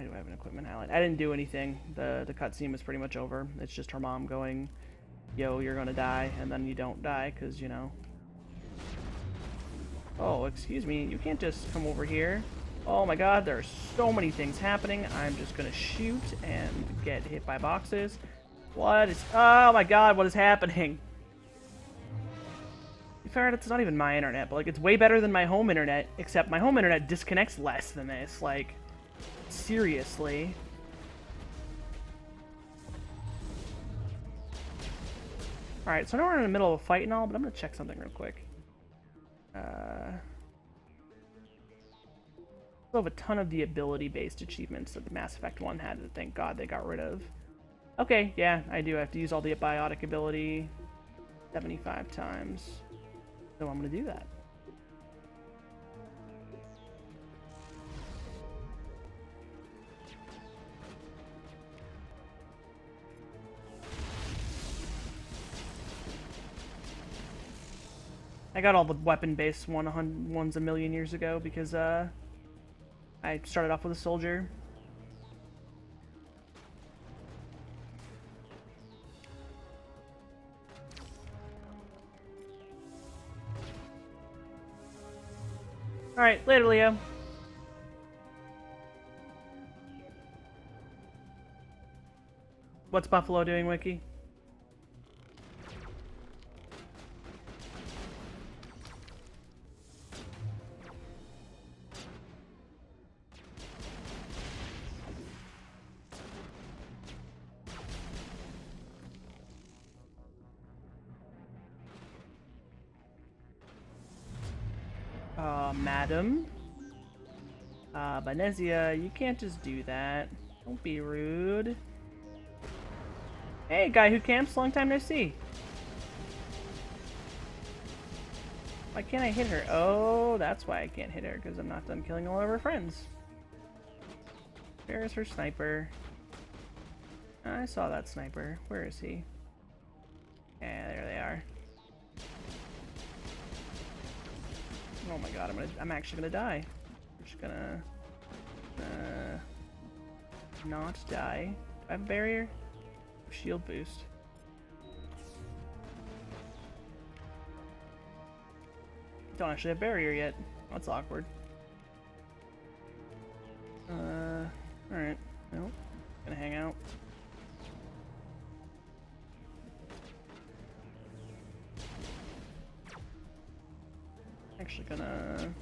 Why do I have an equipment highlight? I didn't do anything. The cutscene was pretty much over. It's just her mom going, yo, you're gonna die, and then you don't die, because, you know. Oh, excuse me, you can't just come over here. Oh my god, there are so many things happening. I'm just gonna shoot and get hit by boxes. What is... Oh my god, what is happening? In fact, it's not even my internet, but, like, it's way better than my home internet, except my home internet disconnects less than this. Like, seriously. Alright, so I know we're in the middle of a fight and all, but I'm gonna check something real quick. Still have a ton of the ability-based achievements that the Mass Effect 1 had that, thank God, they got rid of. Okay, yeah, I do have to use all the biotic ability 75 times. So I'm gonna do that. I got all the weapon-based ones a million years ago because I started off with a soldier. Alright, later, Leo. What's Buffalo doing, Wiki? Madam? Benezia, you can't just do that. Don't be rude. Hey, guy who camps, long time no see. Why can't I hit her? Oh, that's why I can't hit her, because I'm not done killing all of her friends. Where is her sniper? I saw that sniper. Where is he? Yeah, there they are. Oh my god, I'm actually gonna die. I'm just gonna not die. Do I have a barrier? Shield boost. Don't actually have barrier yet. That's awkward. Alright. Nope. Gonna hang out. Actually gonna...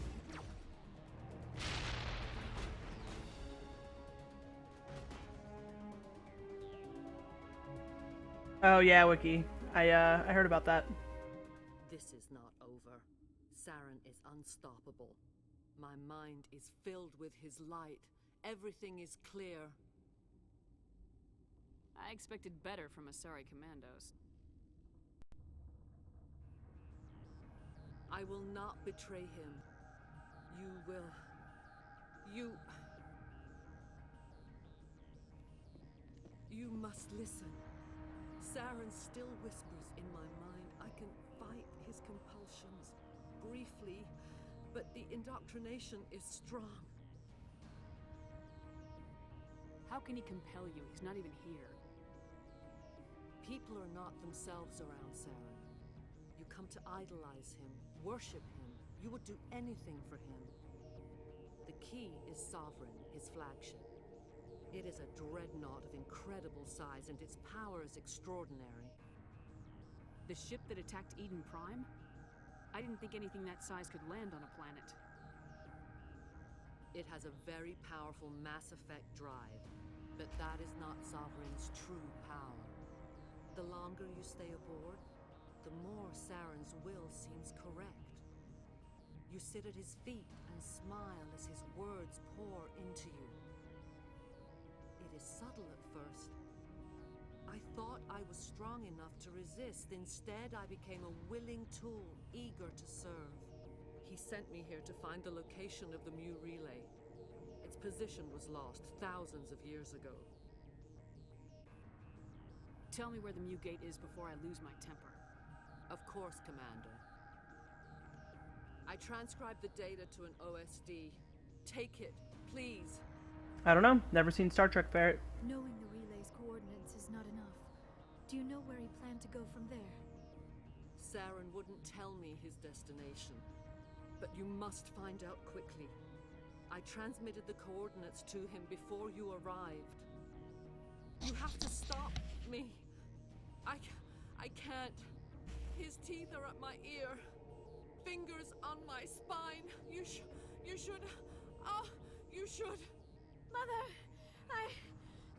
Oh yeah, Wiki. I heard about that. This is not over. Saren is unstoppable. My mind is filled with his light. Everything is clear. I expected better from Asari commandos. I will not betray him. You will... You must listen. Saren still whispers in my mind. I can fight his compulsions briefly, but the indoctrination is strong. How can he compel you? He's not even here. People are not themselves around Saren. You come to idolize him, worship him. You would do anything for him. The key is Sovereign, his flagship. It is a dreadnought of incredible size, and its power is extraordinary. The ship that attacked Eden Prime? I didn't think anything that size could land on a planet. It has a very powerful Mass Effect drive, but that is not Sovereign's true power. The longer you stay aboard, the more Saren's will seems correct. You sit at his feet and smile as his words pour into you. It is subtle at first. I thought I was strong enough to resist. Instead, I became a willing tool, eager to serve. He sent me here to find the location of the Mu relay. Its position was lost thousands of years ago. Tell me where the Mu Gate is before I lose my temper. Of course, Commander. I transcribed the data to an OSD. Take it, please. I don't know. Never seen Star Trek Ferret. Knowing the relay's coordinates is not enough. Do you know where he planned to go from there? Saren wouldn't tell me his destination, but you must find out quickly. I transmitted the coordinates to him before you arrived. You have to stop me. I can't. His teeth are at my ear. Fingers on my spine. You should... Oh, you should... Mother!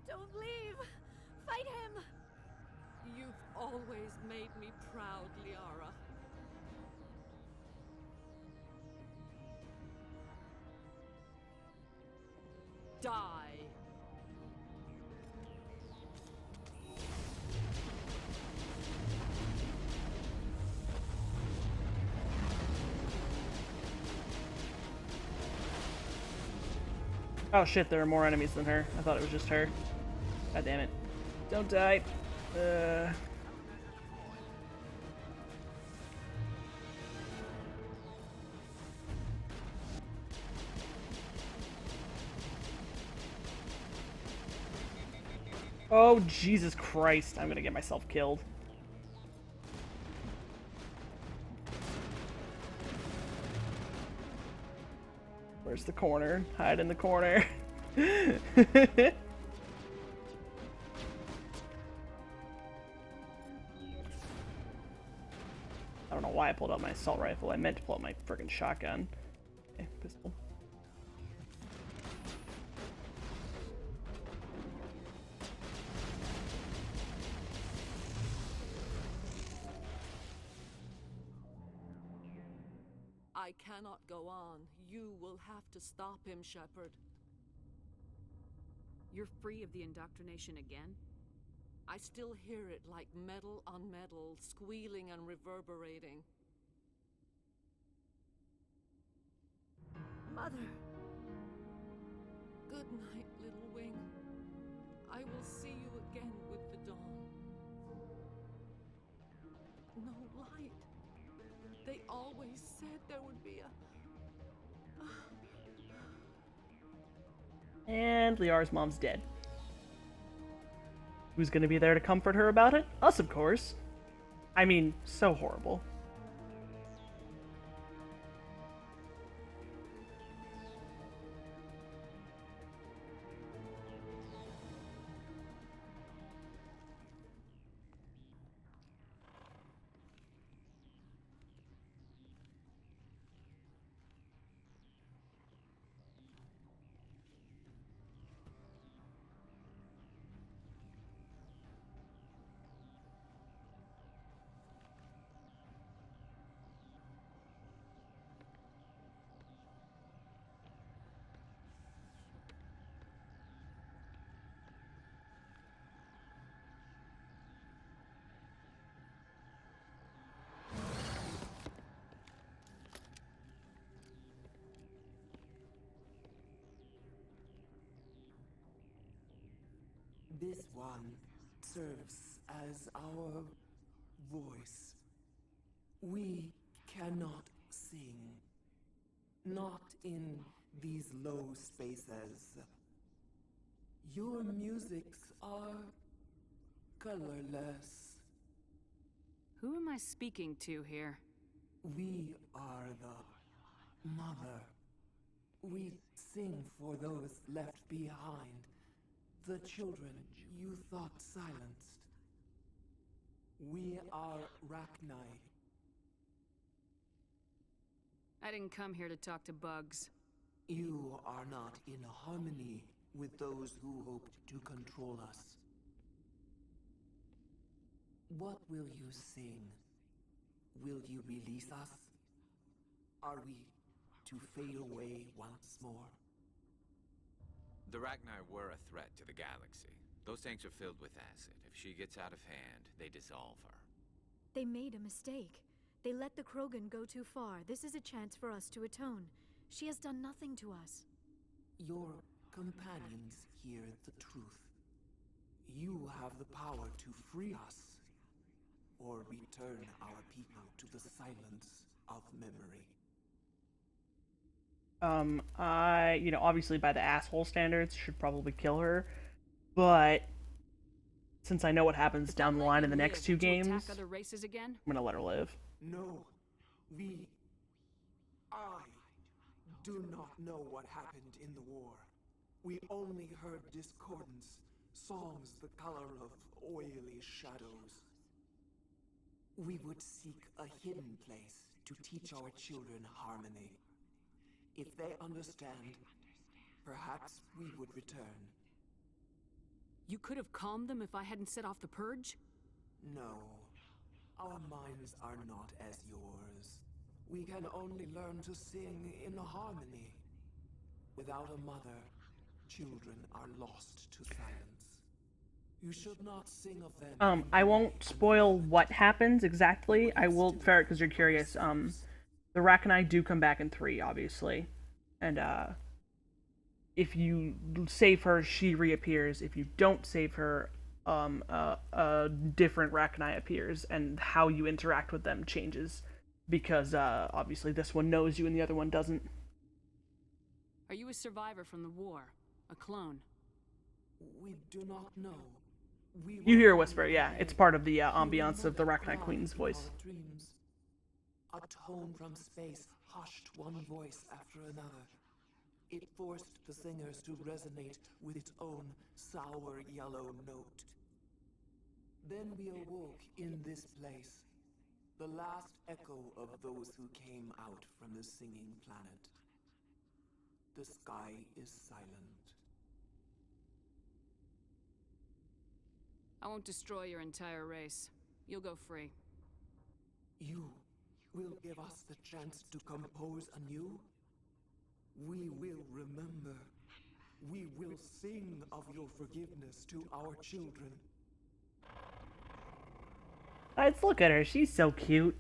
Don't leave! Fight him! You've always made me proud, Liara. Die! Oh shit, there are more enemies than her. I thought it was just her. God damn it. Don't die. Oh, Jesus Christ. I'm gonna get myself killed. Where's the corner? Hide in the corner. I don't know why I pulled out my assault rifle. I meant to pull out my friggin' shotgun. Okay, pistol. I cannot go on. You will have to stop him, Shepard. You're free of the indoctrination again? I still hear it like metal on metal, squealing and reverberating. Mother! Good night, little wing. I will see you again with the dawn. No light. They always said there would be a... And Liara's mom's dead. Who's gonna be there to comfort her about it? Us, of course. I mean, so horrible. This one serves as our voice. We cannot sing. Not in these low spaces. Your musics are colorless. Who am I speaking to here? We are the mother. We sing for those left behind. The children you thought silenced. We are Rachni. I didn't come here to talk to bugs. You are not in harmony with those who hoped to control us. What will you sing? Will you release us? Are we to fade away once more? The Rachni were a threat to the galaxy. Those tanks are filled with acid. If she gets out of hand, they dissolve her. They made a mistake. They let the Krogan go too far. This is a chance for us to atone. She has done nothing to us. Your companions hear the truth. You have the power to free us, or return our people to the silence of memory. I, obviously by the asshole standards, should probably kill her, but since I know what happens down the line in the next two games, Attack other races again? I'm gonna let her live. No, I do not know what happened in the war. We only heard discordance, songs the color of oily shadows. We would seek a hidden place to teach our children harmony. If they understand, perhaps we would return. You could have calmed them if I hadn't set off the purge? No, our minds are not as yours. We can only learn to sing in harmony. Without a mother, children are lost to silence. You should not sing of them. I won't spoil what happens exactly. I will, Ferret, because you're curious. The Rachni do come back in 3, obviously, and if you save her, she reappears. If you don't save her, a different Rachni appears, and how you interact with them changes, because obviously this one knows you and the other one doesn't. Are you a survivor from the war? A clone? We do not know. You hear a whisper, yeah. It's part of the ambiance of the Rachni Queen's voice. Dreams. A tone from space hushed one voice after another. It forced the singers to resonate with its own sour yellow note. Then we awoke in this place, the last echo of those who came out from the singing planet. The sky is silent. I won't destroy your entire race. You'll go free. You will give us the chance to compose anew? We will remember. We will sing of your forgiveness to our children. Let's look at her. She's so cute.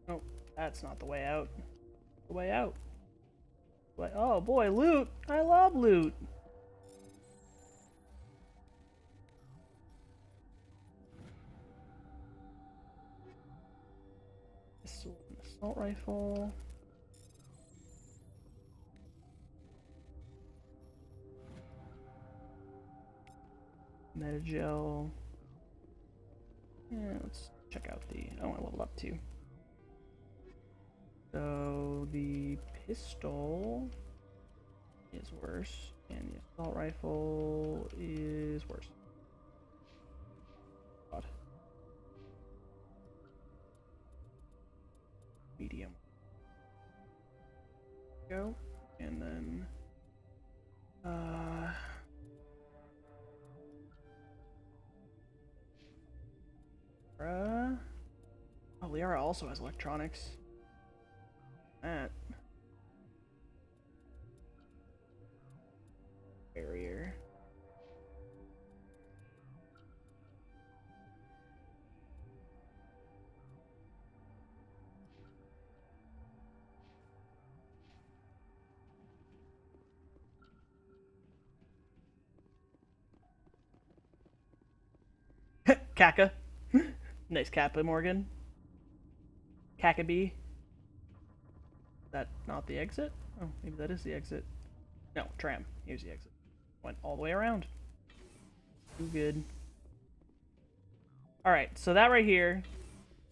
Oh, that's not the way out. The way out. Oh boy, loot! I love loot! Assault rifle. Metagel. Yeah, let's check out the... Oh, I leveled up too. So the pistol is worse, and the assault rifle is worse. God. Medium. Go, and then oh, Liara also has electronics. That barrier. Kaka. Nice Kappa, Morgan. Kakabee. That not the exit? Oh, maybe that is the exit. No, tram. Here's the exit. Went all the way around. Too good. Alright, so that right here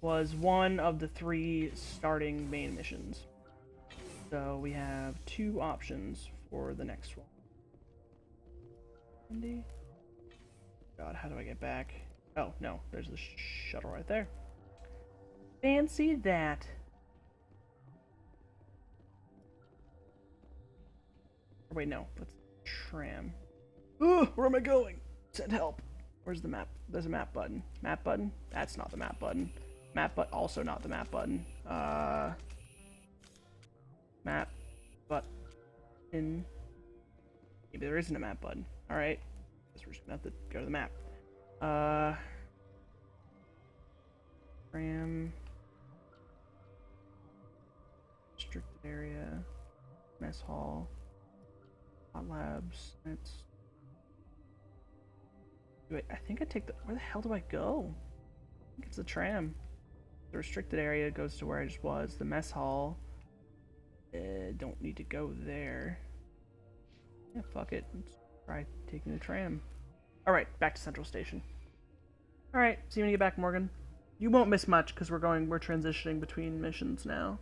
was one of the 3 starting main missions. So we have 2 options for the next one. Andy? God, how do I get back? Oh, no, there's the shuttle right there. Fancy that. Wait, no, that's tram. Ugh, where am I going? Send help. Where's the map? There's a map button. Map button? That's not the map button. Map but also not the map button. Map button. Maybe there isn't a map button. Alright. Guess we're just gonna have to go to the map. Tram. Restricted area. Mess hall. Hot labs. That's. Wait, I think I take the. Where the hell do I go? I think it's the tram. The restricted area goes to where I just was. The mess hall. Don't need to go there. Yeah, fuck it. Let's try taking the tram. Alright, back to Central Station. Alright, see you when you get back, Morgan. You won't miss much because we're transitioning between missions now.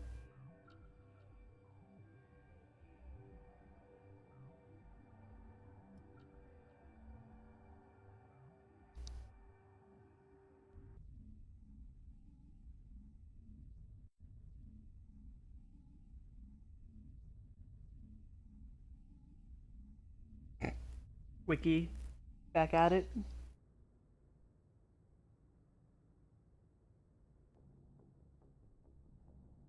Wiki, back at it.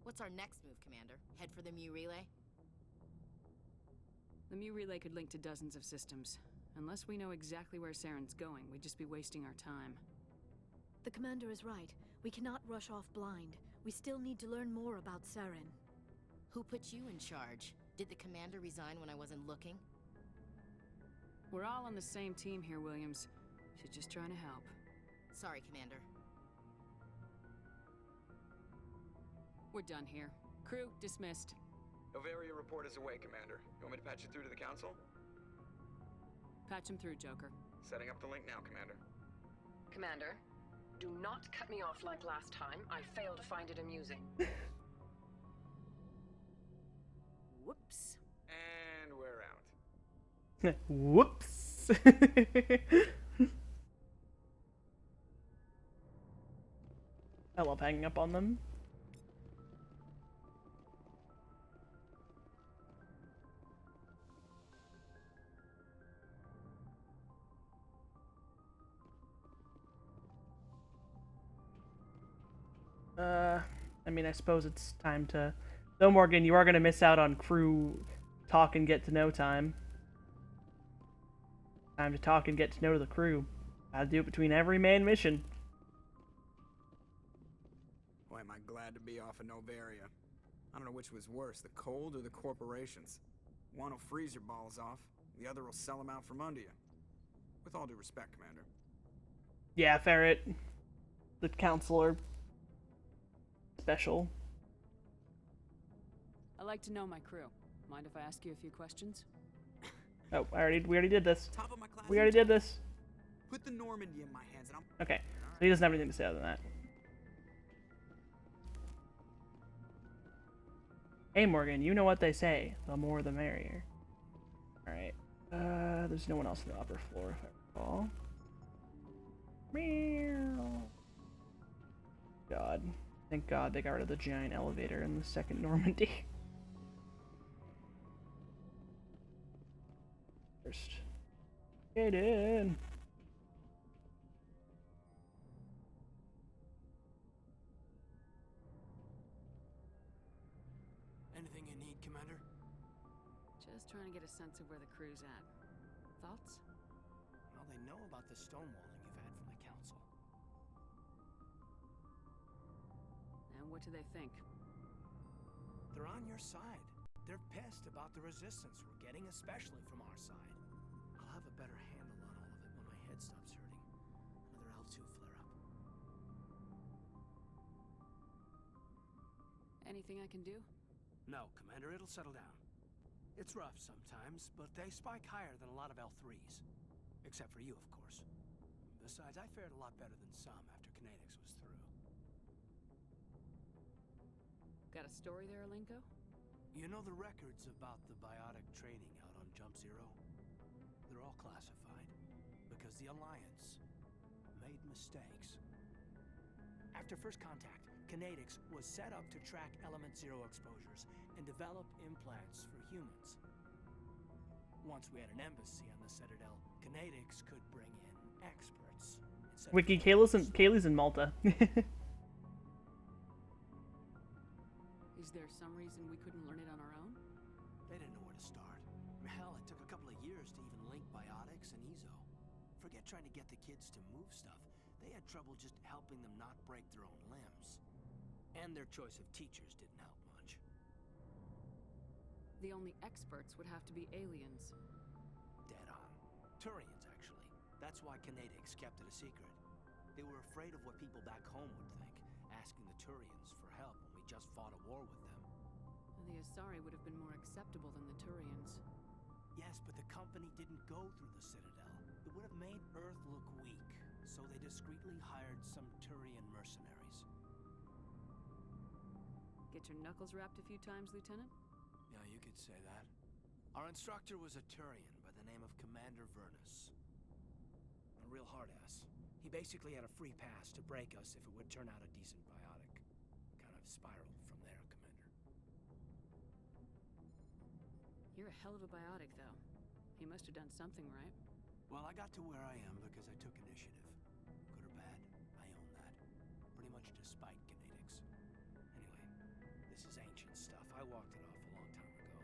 What's our next move, Commander? Head for the Mu Relay? The Mu Relay could link to dozens of systems. Unless we know exactly where Saren's going, we'd just be wasting our time. The commander is right. We cannot rush off blind. We still need to learn more about Saren. Who put you in charge? Did the commander resign when I wasn't looking? We're all on the same team here, Williams. She's just trying to help. Sorry, Commander. We're done here. Crew, dismissed. Noveria report is away, Commander. You want me to patch you through to the Council? Patch him through, Joker. Setting up the link now, Commander. Commander, do not cut me off like last time. I failed to find it amusing. Whoops. And we're out. Whoops. I love hanging up on them. I mean, I suppose it's time to... Though, Morgan, you are going to miss out on crew talk and get to know time. Time to talk and get to know the crew. Gotta do it between every main mission. Boy, am I glad to be off of Noveria. I don't know which was worse, the cold or the corporations. One will freeze your balls off, the other will sell them out from under you. With all due respect, Commander. Yeah, Ferret. The counselor. Special. I like to know my crew. Mind if I ask you a few questions? Oh, we already did this. Top of my class. We already did this. Put the Normandy in my hands and I'm... Okay, so he doesn't have anything to say other than that. Hey, Morgan, you know what they say. The more the merrier. Alright. There's no one else on the upper floor, if I recall. Meow. God. Thank God they got rid of the giant elevator in the second Normandy. First. Get in. Anything you need, Commander? Just trying to get a sense of where the crew's at. Thoughts? Well, they know about the stonewalling you've had from the Council. And what do they think? They're on your side. They're pissed about the resistance we're getting, especially from our side. I'll have a better handle on all of it when my head stops hurting. Another L2 flare-up. Anything I can do? No, Commander, it'll settle down. It's rough sometimes, but they spike higher than a lot of L3s. Except for you, of course. Besides, I fared a lot better than some after Kinetics was through. Got a story there, Alenko? You know the records about the biotic trading out on Jump Zero? They're all classified, because the Alliance made mistakes. After first contact, Kinetics was set up to track Element Zero exposures and develop implants for humans. Once we had an embassy on the Citadel, Canadix could bring in experts. Wiki, Kaylee's in Malta. Is there some reason we couldn't learn it on our own? They didn't know where to start. Hell, it took a couple of years to even link biotics and Ezo. Forget trying to get the kids to move stuff. They had trouble just helping them not break their own limbs. And their choice of teachers didn't help much. The only experts would have to be aliens. Dead on. Turians, actually. That's why Canadix kept it a secret. They were afraid of what people back home would think, asking the Turians for help when we just fought a war with them. The Asari would have been more acceptable than the Turians. Yes, but the company didn't go through the Citadel. It would have made Earth look weak, so they discreetly hired some Turian mercenaries. Get your knuckles rapped a few times, Lieutenant? Yeah, you could say that. Our instructor was a Turian by the name of Commander Vernus. A real hard-ass. He basically had a free pass to break us if it would turn out a decent biotic. Kind of spiraled from there, Commander. You're a hell of a biotic, though. He must have done something right. Well, I got to where I am because I took initiative. Good or bad, I own that. Pretty much despite Canadix. Anyway, this is ancient stuff. I walked it off a long time ago.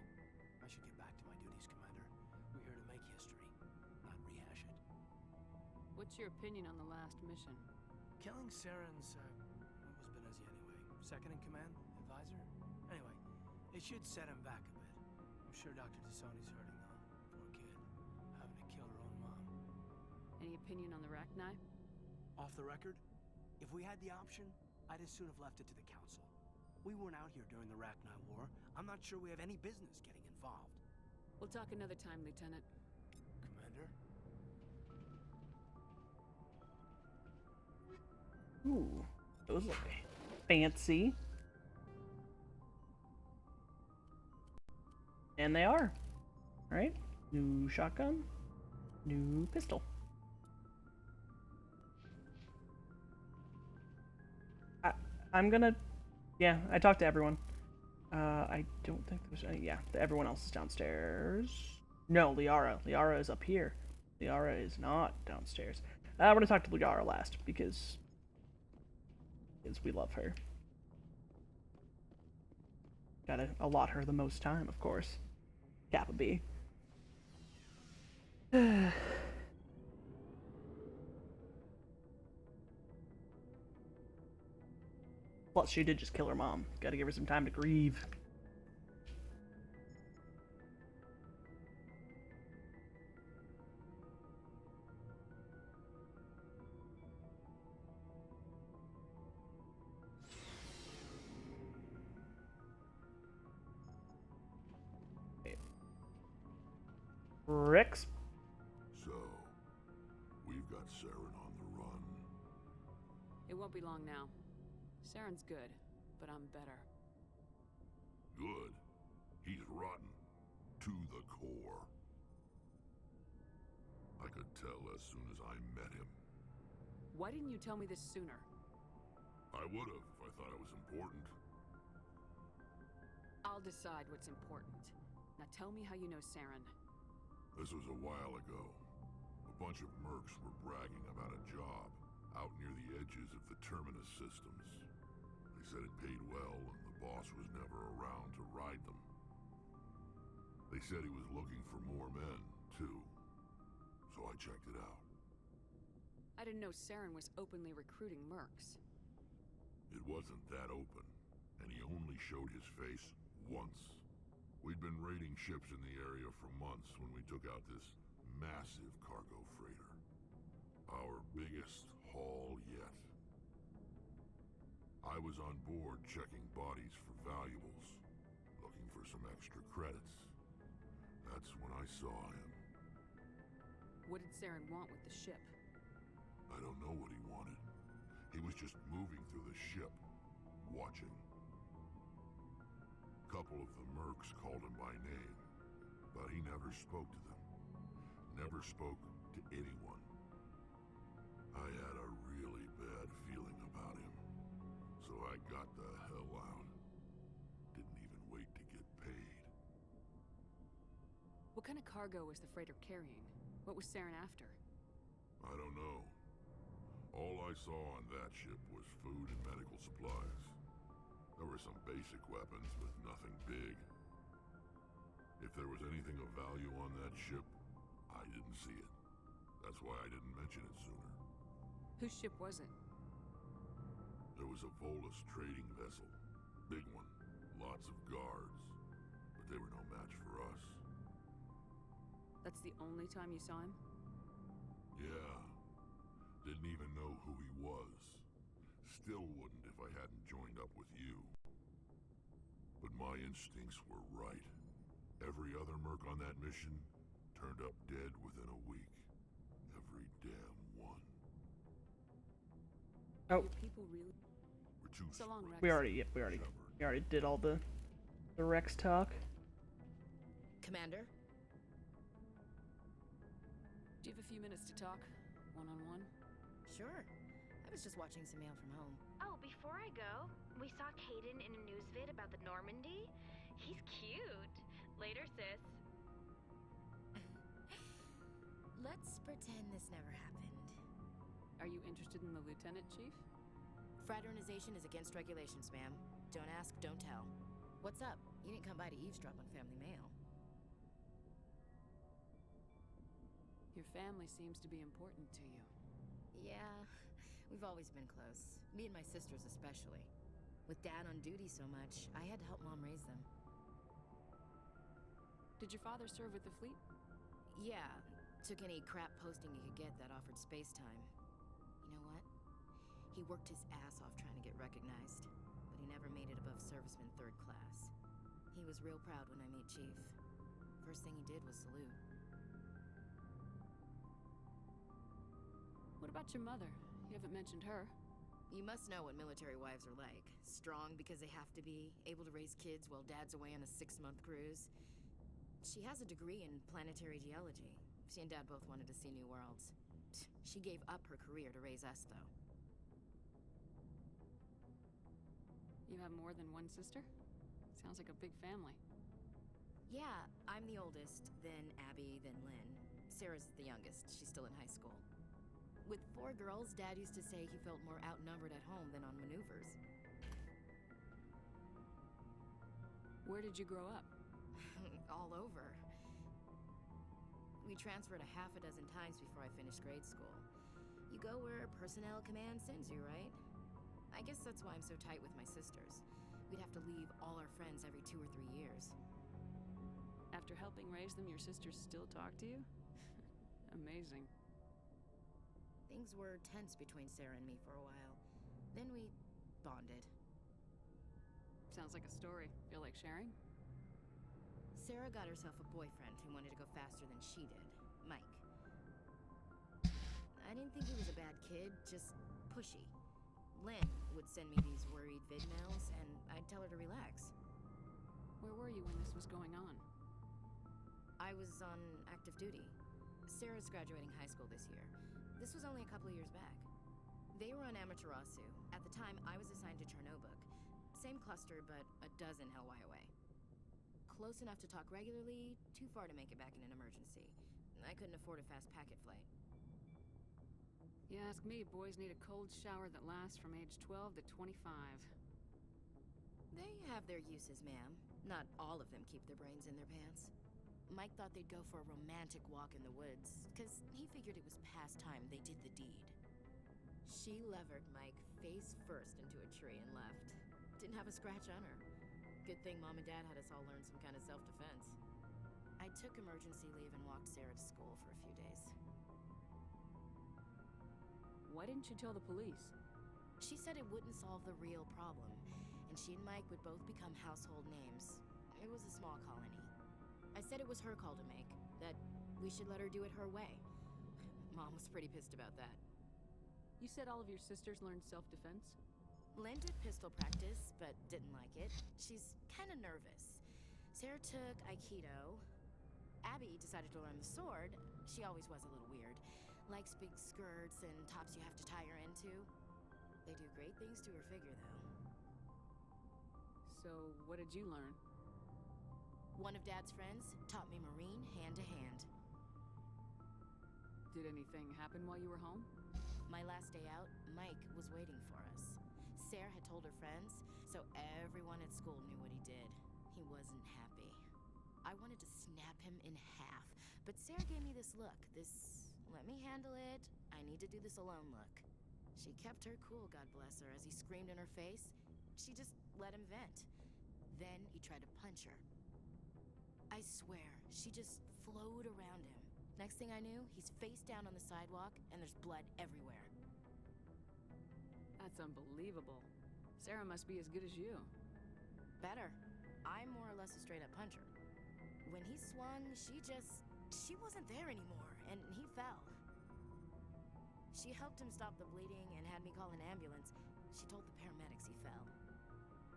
I should get back to my duties, Commander. We're here to make history, not rehash it. What's your opinion on the last mission? Killing Saren's, what was Benezia anyway? Second in command? Advisor? Anyway, it should set him back a bit. I'm sure Dr. Tassoni's hurting, though. Poor kid. Having to kill her own mom. Any opinion on the Rachni? Off the record? If we had the option, I'd as soon have left it to the Council. We weren't out here during the Rachni War. I'm not sure we have any business getting involved. We'll talk another time, Lieutenant. Commander? Ooh, those look fancy. And they are. Right? New shotgun, new pistol. I'm gonna... Yeah, I talked to everyone. I don't think there's any... Yeah, everyone else is downstairs. No, Liara. Liara is up here. Liara is not downstairs. We're gonna talk to Liara last, because we love her. Gotta allot her the most time, of course. Kappa B. Plus, she did just kill her mom. Gotta give her some time to grieve. Rex? So, we've got Saren on the run. It won't be long now. Saren's good, but I'm better. Good. He's rotten. To the core. I could tell as soon as I met him. Why didn't you tell me this sooner? I would've if I thought it was important. I'll decide what's important. Now tell me how you know Saren. This was a while ago. A bunch of mercs were bragging about a job out near the edges of the Terminus systems. They said it paid well and the boss was never around to ride them. They said he was looking for more men, too. So I checked it out. I didn't know Saren was openly recruiting mercs. It wasn't that open, and he only showed his face once. We'd been raiding ships in the area for months when we took out this massive cargo freighter. Our biggest haul yet. I was on board checking bodies for valuables, looking for some extra credits. That's when I saw him. What did Saren want with the ship? I don't know what he wanted. He was just moving through the ship, watching. A couple of the mercs called him by name, but he never spoke to them. Never spoke to anyone. I had a really bad feeling about him, so I got the hell out. Didn't even wait to get paid. What What kind of cargo was the freighter carrying? What was Saren after? I don't know. All I saw on that ship was food and medical supplies. There were some basic weapons, but nothing big. If there was anything of value on that ship, I didn't see it. That's why I didn't mention it sooner. Whose ship was it? There was a Volus trading vessel. Big one. Lots of guards. But they were no match for us. That's the only time you saw him? Yeah. Didn't even know who he was. Still wouldn't if I hadn't joined up with you. But my instincts were right. Every other merc on that mission turned up dead within a week. Every damn one. Oh. People really... We're too so long, Rex. We already did all the Rex talk. Commander? Do you have a few minutes to talk? One-on-one? Sure. I was just watching some mail from home. Oh, before I go, we saw Caden in a news vid about the Normandy. He's cute. Later, sis. Let's pretend this never happened. Are you interested in the Lieutenant, Chief? Fraternization is against regulations, ma'am. Don't ask, don't tell. What's up? You didn't come by to eavesdrop on family mail. Your family seems to be important to you. Yeah, we've always been close. Me and my sisters especially. With Dad on duty so much, I had to help Mom raise them. Did your father serve with the fleet? Yeah, took any crap posting he could get that offered space time. You know what? He worked his ass off trying to get recognized, but he never made it above serviceman 3rd class. He was real proud when I met Chief. First thing he did was salute. What about your mother? You haven't mentioned her. You must know what military wives are like. Strong because they have to be, able to raise kids while Dad's away on a 6-month cruise. She has a degree in planetary geology. She and Dad both wanted to see new worlds. She gave up her career to raise us, though. You have more than one sister? Sounds like a big family. Yeah, I'm the oldest, then Abby, then Lynn. Sarah's the youngest. She's still in high school. With 4 girls, Dad used to say he felt more outnumbered at home than on maneuvers. Where did you grow up? All over. We transferred a half a dozen times before I finished grade school. You go where personnel command sends you, right? I guess that's why I'm so tight with my sisters. We'd have to leave all our friends every 2 or 3 years. After helping raise them, your sisters still talk to you? Amazing. Things were tense between Sarah and me for a while. Then we bonded. Sounds like a story. Feel like sharing? Sarah got herself a boyfriend who wanted to go faster than she did, Mike. I didn't think he was a bad kid, just pushy. Lynn would send me these worried vid mails, and I'd tell her to relax. Where were you when this was going on? I was on active duty. Sarah's graduating high school this year. This was only a couple of years back. They were on Amaterasu. At the time, I was assigned to Chernobog. Same cluster, but a dozen LY away. Close enough to talk regularly, too far to make it back in an emergency. I couldn't afford a fast packet flight. You ask me, boys need a cold shower that lasts from age 12 to 25. They have their uses, ma'am. Not all of them keep their brains in their pants. Mike thought they'd go for a romantic walk in the woods, because he figured it was past time they did the deed. She levered Mike face first into a tree and left. Didn't have a scratch on her. Good thing Mom and Dad had us all learn some kind of self-defense. I took emergency leave and walked Sarah to school for a few days. Why didn't you tell the police? She said it wouldn't solve the real problem, and she and Mike would both become household names. It was a small colony. I said it was her call to make, that we should let her do it her way. Mom was pretty pissed about that. You said all of your sisters learned self-defense? Lynn did pistol practice, but didn't like it. She's kind of nervous. Sarah took Aikido. Abby decided to learn the sword. She always was a little weird. Likes big skirts and tops you have to tie her into. They do great things to her figure, though. So, what did you learn? One of Dad's friends taught me Marine hand to hand. Did anything happen while you were home? My last day out, Mike was waiting for us. Sarah had told her friends, so everyone at school knew what he did. He wasn't happy. I wanted to snap him in half, but Sarah gave me this look, this let me handle it, I need to do this alone look. She kept her cool, God bless her, as he screamed in her face. She just let him vent. Then he tried to punch her. I swear, she just flowed around him. Next thing I knew, he's face down on the sidewalk, and there's blood everywhere. That's unbelievable. Sarah must be as good as you. Better. I'm more or less a straight-up puncher. When he swung, she wasn't there anymore, and he fell. She helped him stop the bleeding and had me call an ambulance. She told the paramedics he fell.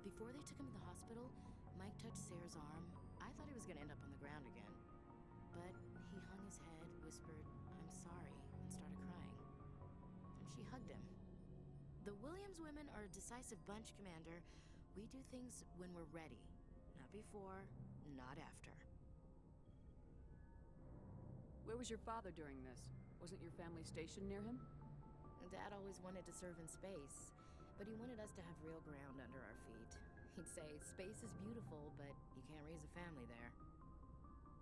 Before they took him to the hospital, Mike touched Sarah's arm. I thought he was gonna end up on the ground again. But he hung his head, whispered, "I'm sorry," and started crying. And she hugged him. The Williams women are a decisive bunch, Commander. We do things when we're ready. Not before, not after. Where was your father during this? Wasn't your family stationed near him? Dad always wanted to serve in space, but he wanted us to have real ground under our feet. He'd say, space is beautiful, but you can't raise a family there.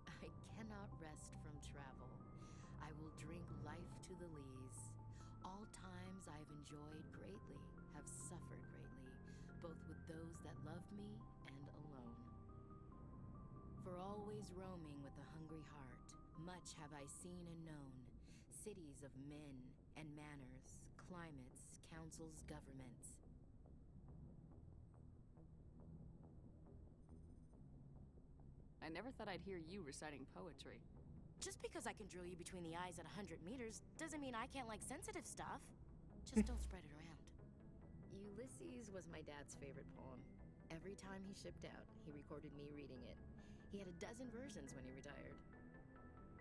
I cannot rest from travel. I will drink life to the lees. All times I have enjoyed greatly, have suffered greatly, both with those that loved me and alone. For always roaming with a hungry heart, much have I seen and known, cities of men and manners, climates, councils, governments. I never thought I'd hear you reciting poetry. Just because I can drill you between the eyes at 100 meters doesn't mean I can't like sensitive stuff. Just don't spread it around. Ulysses was my dad's favorite poem. Every time he shipped out, he recorded me reading it. He had a dozen versions when he retired.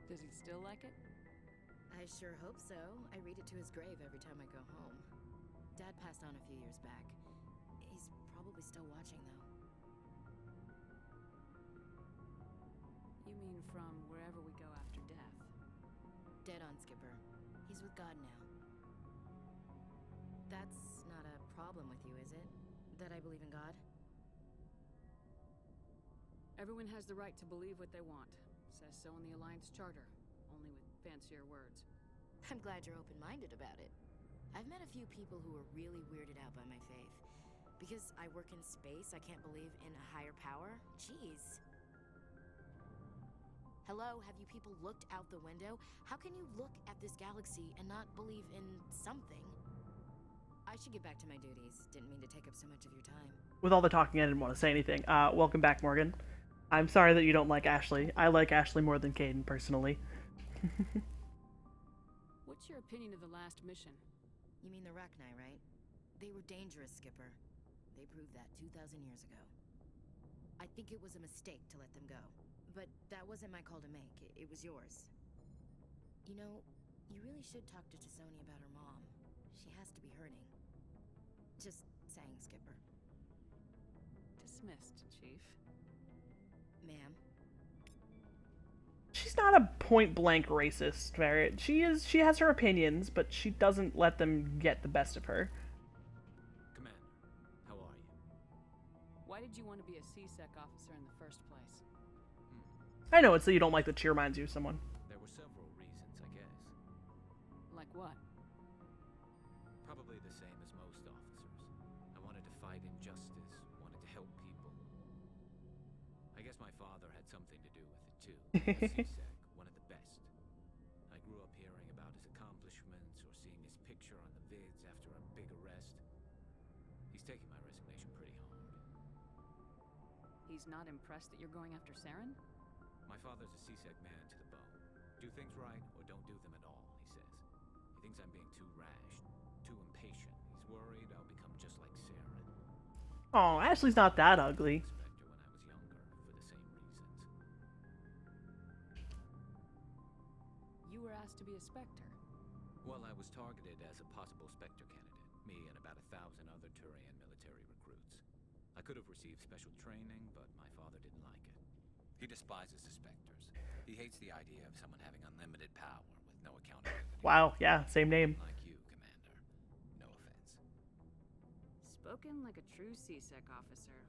Does he still like it? I sure hope so. I read it to his grave every time I go home. Dad passed on a few years back. He's probably still watching, though. You mean from wherever we go after death? Dead on, Skipper. He's with God now. That's not a problem with you, is it? That I believe in God? Everyone has the right to believe what they want. Says so in the Alliance Charter, only with fancier words. I'm glad you're open-minded about it. I've met a few people who are really weirded out by my faith. Because I work in space, I can't believe in a higher power? Jeez. Hello, have you people looked out the window? How can you look at this galaxy and not believe in something? I should get back to my duties. Didn't mean to take up so much of your time. With all the talking, I didn't want to say anything. Welcome back, Morgan. I'm sorry that you don't like Ashley. I like Ashley more than Kaidan, personally. What's your opinion of the last mission? You mean the Rachni, right? They were dangerous, Skipper. They proved that 2,000 years ago. I think it was a mistake to let them go. But that wasn't my call to make. It was yours. You know, you really should talk to T'Soni about her mom. She has to be hurting. Just saying, Skipper. Dismissed, Chief. Ma'am? She's not a point-blank racist, Barrett. She has her opinions, but she doesn't let them get the best of her. Commander, how are you? Why did you want to be a C-Sec officer in the first place? I know, it's that you don't like that she reminds you of someone. There were several reasons, I guess. Like what? Probably the same as most officers. I wanted to fight injustice, wanted to help people. I guess my father had something to do with it too. C-Sec, one of the best. I grew up hearing about his accomplishments or seeing his picture on the vids after a big arrest. He's taking my resignation pretty hard. He's not impressed that you're going after Saren? My father's a C-Sec man to the bone. Do things right or don't do them at all, he says. He thinks I'm being too rash, too impatient. He's worried I'll become just like Saren. Oh, Ashley's not that ugly. Spectre when I was younger, for the same reasons. You were asked to be a Spectre. Well, I was targeted as a possible Spectre candidate. Me and about 1,000 other Turian military recruits. I could have received special training, but my father didn't like it. He despises the Spectres. He hates the idea of someone having unlimited power with no accountability. Wow, yeah, same name. Like you, Commander. No offense. Spoken like a true CSEC officer.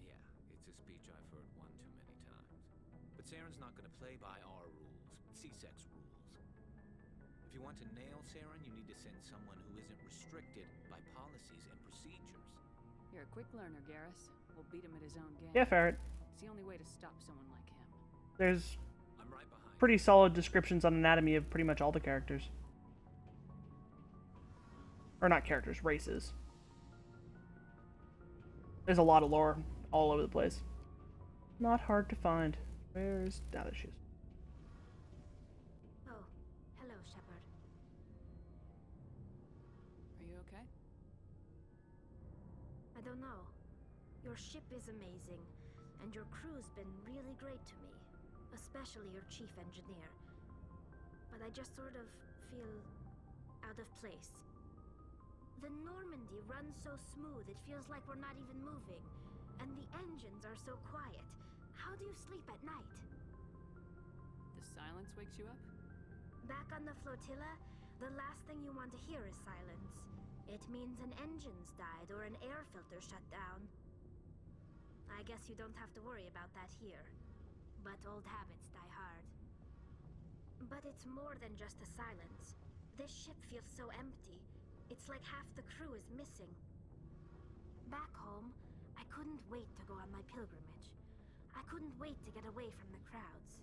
Yeah, it's a speech I've heard one too many times. But Saren's not going to play by our rules, CSEC's rules. If you want to nail Saren, you need to send someone who isn't restricted by policies and procedures. You're a quick learner, Garrus. We'll beat him at his own game. Yeah, Ferret. It's the only way to stop someone like him. There's I'm right behind pretty solid descriptions on anatomy of pretty much all the characters. Or not characters, races. There's a lot of lore all over the place. Not hard to find. Where's... Ah, there she is. Oh, hello, Shepard. Are you okay? I don't know. Your ship is amazing, and your crew's been really great to me, especially your chief engineer. But I just sort of feel out of place. The Normandy runs so smooth it feels like we're not even moving, and the engines are so quiet. How do you sleep at night? The silence wakes you up? Back on the flotilla, the last thing you want to hear is silence. It means an engine's died or an air filter shut down. I guess you don't have to worry about that here. But old habits die hard. But it's more than just the silence. This ship feels so empty. It's like half the crew is missing. Back home, I couldn't wait to go on my pilgrimage. I couldn't wait to get away from the crowds.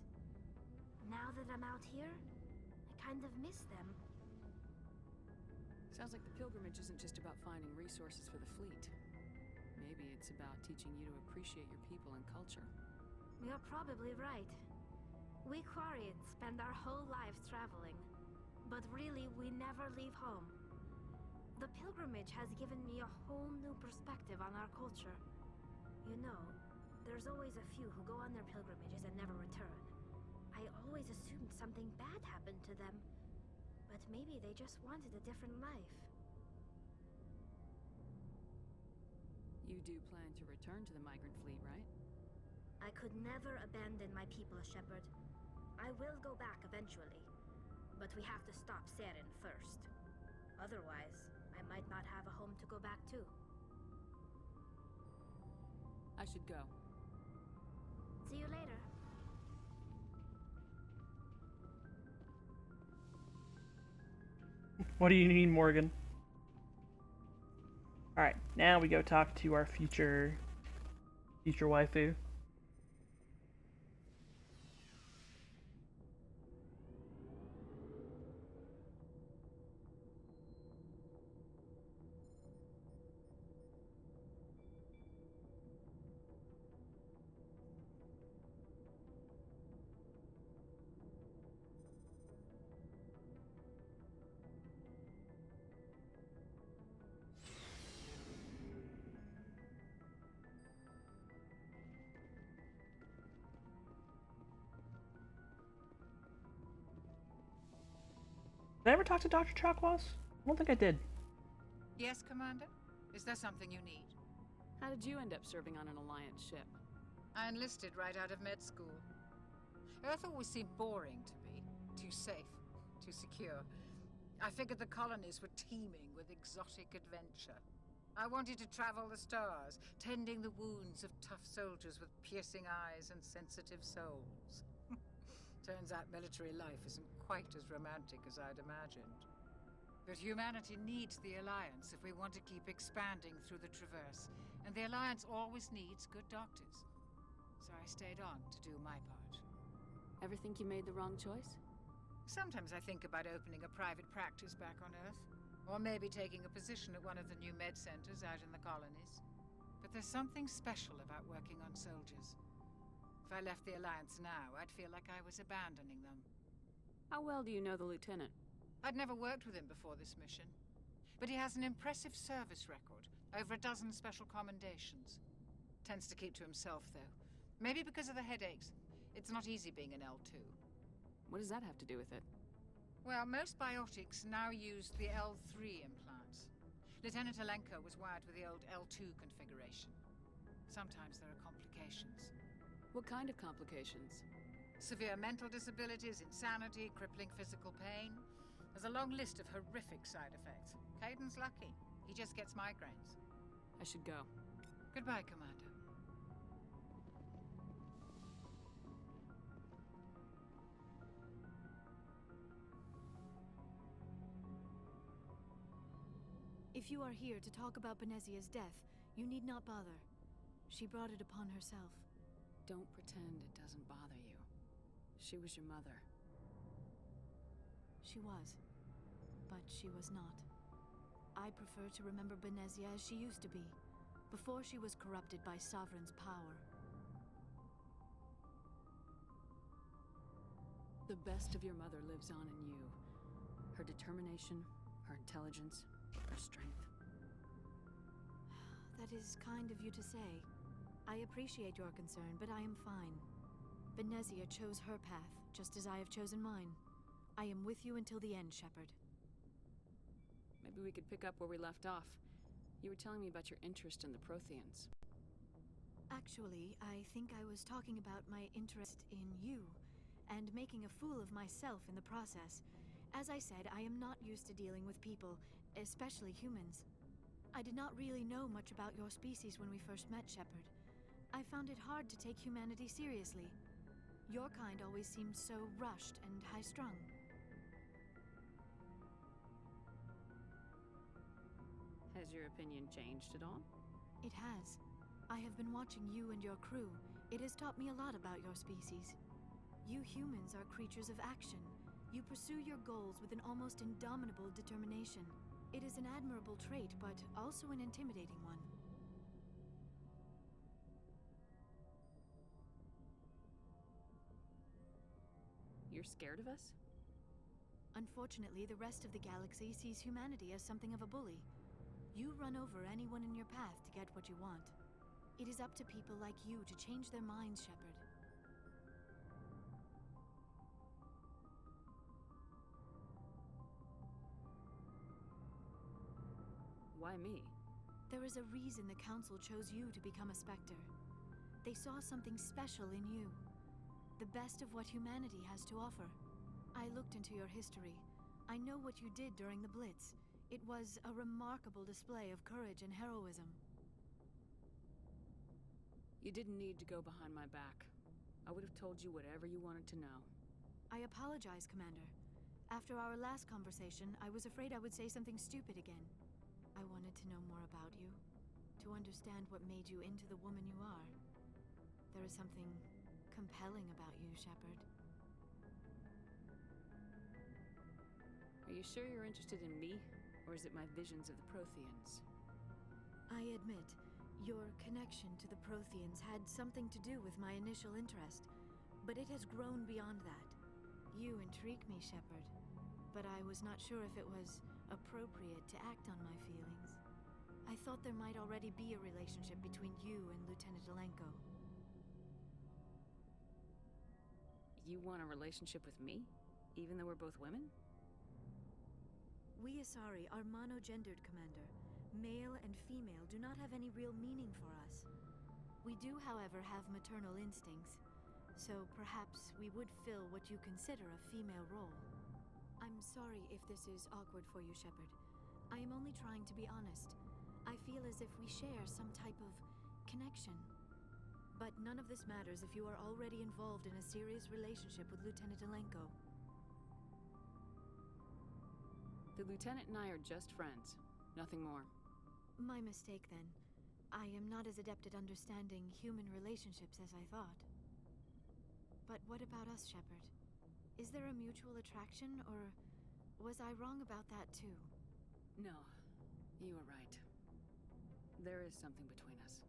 Now that I'm out here, I kind of miss them. Sounds like the pilgrimage isn't just about finding resources for the fleet. Maybe it's about teaching you to appreciate your people and culture. You're probably right. We Quarians spend our whole lives traveling, but really we never leave home. The pilgrimage has given me a whole new perspective on our culture. You know, there's always a few who go on their pilgrimages and never return. I always assumed something bad happened to them, but maybe they just wanted a different life. You do plan to return to the migrant fleet, right? I could never abandon my people, Shepard. I will go back eventually, but we have to stop Saren first. Otherwise, I might not have a home to go back to. I should go. See you later. What do you need, Morgan? Alright, now we go talk to our future waifu. Did I ever talk to Dr. Chakwas? I don't think I did. Yes, Commander? Is there something you need? How did you end up serving on an Alliance ship? I enlisted right out of med school. Earth always seemed boring to me. Too safe, too secure. I figured the colonies were teeming with exotic adventure. I wanted to travel the stars, tending the wounds of tough soldiers with piercing eyes and sensitive souls. Turns out military life isn't quite as romantic as I'd imagined. But humanity needs the Alliance if we want to keep expanding through the Traverse, and the Alliance always needs good doctors. So I stayed on to do my part. Ever think you made the wrong choice? Sometimes I think about opening a private practice back on Earth, or maybe taking a position at one of the new med centers out in the colonies. But there's something special about working on soldiers. If I left the Alliance now, I'd feel like I was abandoning them. How well do you know the Lieutenant? I'd never worked with him before this mission. But he has an impressive service record, over a dozen special commendations. Tends to keep to himself, though. Maybe because of the headaches. It's not easy being an L2. What does that have to do with it? Well, most biotics now use the L3 implants. Lieutenant Alenko was wired with the old L2 configuration. Sometimes there are complications. What kind of complications? Severe mental disabilities, insanity, crippling physical pain. There's a long list of horrific side effects. Caden's lucky. He just gets migraines. I should go. Goodbye, Commander. If you are here to talk about Benezia's death, you need not bother. She brought it upon herself. Don't pretend it doesn't bother you. She was your mother. She was. But she was not. I prefer to remember Benezia as she used to be, before she was corrupted by Sovereign's power. The best of your mother lives on in you. Her determination, her intelligence, her strength. That is kind of you to say. I appreciate your concern, but I am fine. Benezia chose her path, just as I have chosen mine. I am with you until the end, Shepard. Maybe we could pick up where we left off. You were telling me about your interest in the Protheans. Actually, I think I was talking about my interest in you, and making a fool of myself in the process. As I said, I am not used to dealing with people, especially humans. I did not really know much about your species when we first met, Shepard. I found it hard to take humanity seriously. Your kind always seemed so rushed and high-strung. Has your opinion changed at all? It has. I have been watching you and your crew. It has taught me a lot about your species. You humans are creatures of action. You pursue your goals with an almost indomitable determination. It is an admirable trait, but also an intimidating one. You're scared of us? Unfortunately, the rest of the galaxy sees humanity as something of a bully. You run over anyone in your path to get what you want. It is up to people like you to change their minds, Shepard. Why me? There is a reason the Council chose you to become a Spectre. They saw something special in you. The best of what humanity has to offer. I looked into your history. I know what you did during the Blitz. It was a remarkable display of courage and heroism. You didn't need to go behind my back. I would have told you whatever you wanted to know. I apologize, Commander. After our last conversation, I was afraid I would say something stupid again. I wanted to know more about you, to understand what made you into the woman you are. There is something compelling about you, Shepard. Are you sure you're interested in me, or is it my visions of the Protheans? I admit, your connection to the Protheans had something to do with my initial interest, but it has grown beyond that. You intrigue me, Shepard, but I was not sure if it was appropriate to act on my feelings. I thought there might already be a relationship between you and Lieutenant Alenko. You want a relationship with me? Even though we're both women? We Asari are monogendered, Commander. Male and female do not have any real meaning for us. We do, however, have maternal instincts, so perhaps we would fill what you consider a female role. I'm sorry if this is awkward for you, Shepard. I am only trying to be honest. I feel as if we share some type of connection. But none of this matters if you are already involved in a serious relationship with Lieutenant Alenko. The Lieutenant and I are just friends. Nothing more. My mistake, then. I am not as adept at understanding human relationships as I thought. But what about us, Shepard? Is there a mutual attraction, or was I wrong about that too? No, you were right. There is something between us.